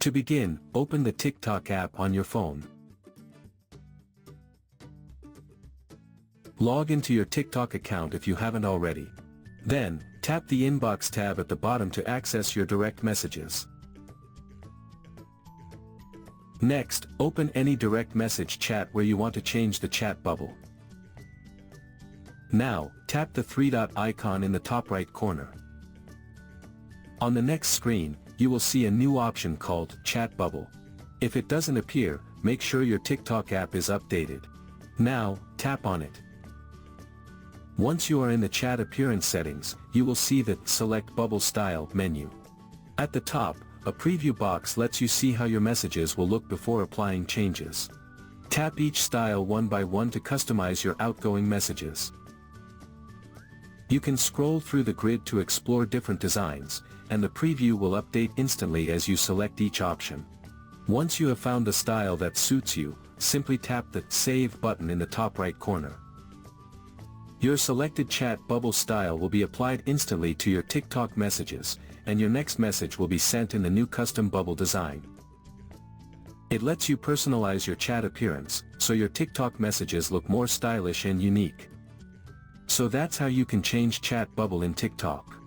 To begin, open the TikTok app on your phone. Log into your TikTok account if you haven't already. Then, tap the Inbox tab at the bottom to access your direct messages. Next, open any direct message chat where you want to change the chat bubble. Now, tap the three-dot icon in the top right corner. On the next screen, you will see a new option called Chat Bubble. If it doesn't appear, make sure your TikTok app is updated. Now, tap on it. Once you are in the chat appearance settings, you will see the Select Bubble Style menu. At the top, a preview box lets you see how your messages will look before applying changes. Tap each style one by one to customize your outgoing messages. You can scroll through the grid to explore different designs, and the preview will update instantly as you select each option. Once you have found the style that suits you, simply tap the Save button in the top right corner. Your selected chat bubble style will be applied instantly to your TikTok messages, and your next message will be sent in the new custom bubble design. It lets you personalize your chat appearance, so your TikTok messages look more stylish and unique. So that's how you can change chat bubble in TikTok.